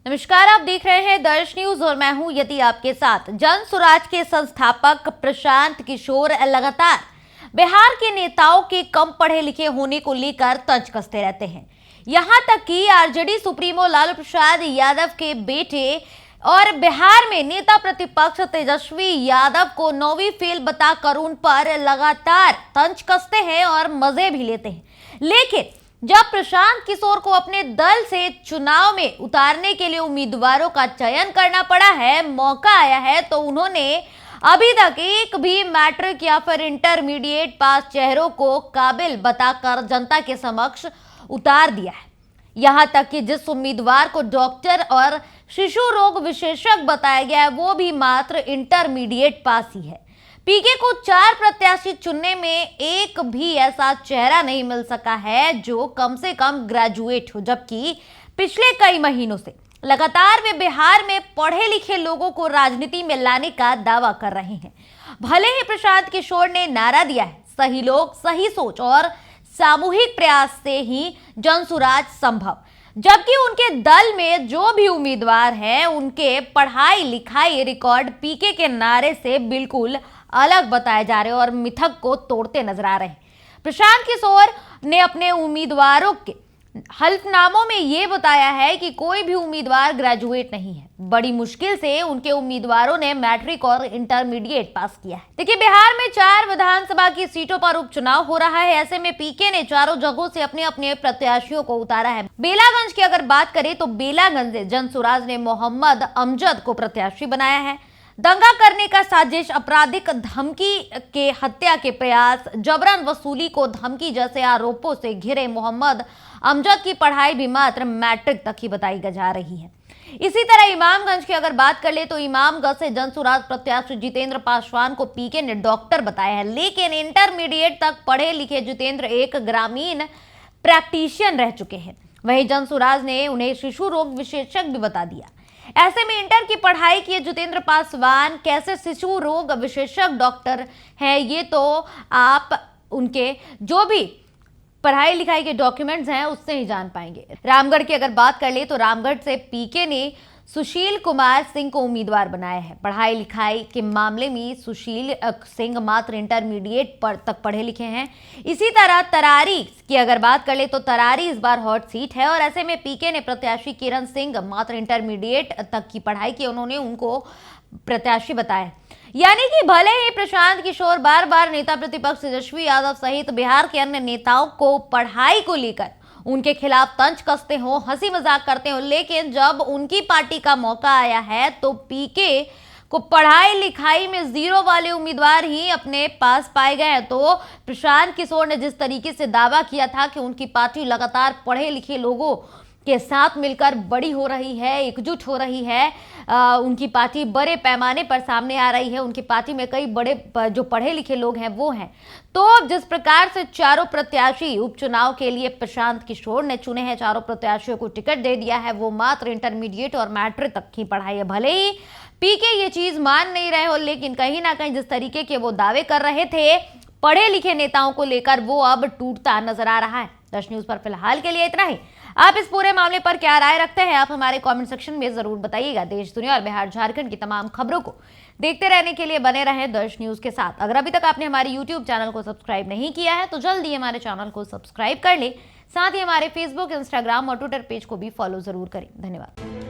नमस्कार, आप देख रहे हैं दर्श न्यूज और मैं हूं यति आपके साथ। जन स्वराज के संस्थापक प्रशांत किशोर लगातार बिहार के नेताओं के कम पढ़े लिखे होने को लेकर तंज कसते रहते हैं। यहां तक कि आरजेडी सुप्रीमो लालू प्रसाद यादव के बेटे और बिहार में नेता प्रतिपक्ष तेजस्वी यादव को 9वीं फेल बताकर उन पर लगातार तंज कसते हैं और मजे भी लेते हैं। लेकिन जब प्रशांत किशोर को अपने दल से चुनाव में उतारने के लिए उम्मीदवारों का चयन करना पड़ा है, मौका आया है, तो उन्होंने अभी तक एक भी मैट्रिक या फिर इंटरमीडिएट पास चेहरों को काबिल बताकर जनता के समक्ष उतार दिया है। यहां तक कि जिस उम्मीदवार को डॉक्टर और शिशु रोग विशेषज्ञ बताया गया है वो भी मात्र इंटरमीडिएट पास ही है। पीके को 4 प्रत्याशी चुनने में एक भी ऐसा चेहरा नहीं मिल सका है जो कम से कम ग्रेजुएट हो, जबकि पिछले कई महीनों से लगातार वे बिहार में पढ़े लिखे लोगों को राजनीति में लाने का दावा कर रहे हैं। भले ही प्रशांत किशोर ने नारा दिया है, सही लोग, सही सोच और सामूहिक प्रयास से ही जनसुराज संभव, जबकि उनके दल में जो भी उम्मीदवार हैं उनके पढ़ाई लिखाई रिकॉर्ड पीके के नारे से बिल्कुल अलग बताए जा रहे हैं और मिथक को तोड़ते नजर आ रहे हैं। प्रशांत किशोर ने अपने उम्मीदवारों के हल्फनामों में यह बताया है कि कोई भी उम्मीदवार ग्रेजुएट नहीं है। बड़ी मुश्किल से उनके उम्मीदवारों ने मैट्रिक और इंटरमीडिएट पास किया है। देखिए, बिहार में 4 विधानसभा की सीटों पर उपचुनाव हो रहा है। ऐसे में पीके ने चारों जगहों से अपने अपने प्रत्याशियों को उतारा है। बेलागंज की अगर बात करें तो बेलागंज से जनसुराज ने मोहम्मद अमजद को प्रत्याशी बनाया है। दंगा करने का साजिश, आपराधिक धमकी के हत्या के प्रयास, जबरन वसूली को धमकी जैसे आरोपों से घिरे मोहम्मद अमजद की पढ़ाई भी मात्र मैट्रिक तक ही बताई जा रही है। इसी तरह इमामगंज की अगर बात कर ले तो इमामगंज से जनसुराज प्रत्याशी जितेंद्र पासवान को पीके ने डॉक्टर बताया है, लेकिन इंटरमीडिएट तक पढ़े लिखे जितेंद्र एक ग्रामीण प्रैक्टिशियन रह चुके हैं। वहीं जनसुराज ने उन्हें शिशु रोग विशेषज्ञ भी बता दिया। ऐसे में इंटर की पढ़ाई किए जितेंद्र पासवान कैसे शिशु रोग विशेषज्ञ डॉक्टर हैं, ये तो आप उनके जो भी पढ़ाई लिखाई के डॉक्यूमेंट्स हैं उससे ही जान पाएंगे। रामगढ़ की अगर बात कर ले तो रामगढ़ से पीके ने सुशील कुमार सिंह को उम्मीदवार बनाया है। पढ़ाई लिखाई के मामले में सुशील सिंह मात्र इंटरमीडिएट तक पढ़े लिखे हैं। इसी तरह तरारी की अगर बात कर ले तो तरारी इस बार हॉट सीट है और ऐसे में पीके ने प्रत्याशी किरण सिंह मात्र इंटरमीडिएट तक की पढ़ाई की, उन्होंने उनको प्रत्याशी बताया। यानी कि भले ही प्रशांत किशोर बार बार नेता प्रतिपक्ष तेजस्वी यादव सहित बिहार के अन्य नेताओं को पढ़ाई को लेकर उनके खिलाफ तंज कसते हो, हंसी मजाक करते हो, लेकिन जब उनकी पार्टी का मौका आया है तो पीके को पढ़ाई लिखाई में 0 वाले उम्मीदवार ही अपने पास पाए गए हैं। तो प्रशांत किशोर ने जिस तरीके से दावा किया था कि उनकी पार्टी लगातार पढ़े लिखे लोगों के साथ मिलकर बड़ी हो रही है, एकजुट हो रही है, उनकी पार्टी बड़े पैमाने पर सामने आ रही है, उनकी पार्टी में कई बड़े जो पढ़े लिखे लोग हैं वो हैं, तो जिस प्रकार से चारों प्रत्याशी उपचुनाव के लिए प्रशांत किशोर ने चुने हैं, चारों प्रत्याशियों को टिकट दे दिया है, वो मात्र इंटरमीडिएट और मैट्रिक तक की पढ़ाई है। भले ही पीके ये चीज मान नहीं रहे हो, लेकिन कहीं ना कहीं जिस तरीके के वो दावे कर रहे थे पढ़े लिखे नेताओं को लेकर, वो अब टूटता नजर आ रहा है। दर्श न्यूज पर फिलहाल के लिए इतना ही। आप इस पूरे मामले पर क्या राय रखते हैं, आप हमारे कमेंट सेक्शन में जरूर बताइएगा। देश दुनिया और बिहार झारखंड की तमाम खबरों को देखते रहने के लिए बने रहें दर्श न्यूज के साथ। अगर अभी तक आपने हमारे यूट्यूब चैनल को सब्सक्राइब नहीं किया है तो जल्दी हमारे चैनल को सब्सक्राइब कर ले, साथ ही हमारे फेसबुक, इंस्टाग्राम और ट्विटर पेज को भी फॉलो जरूर करें। धन्यवाद।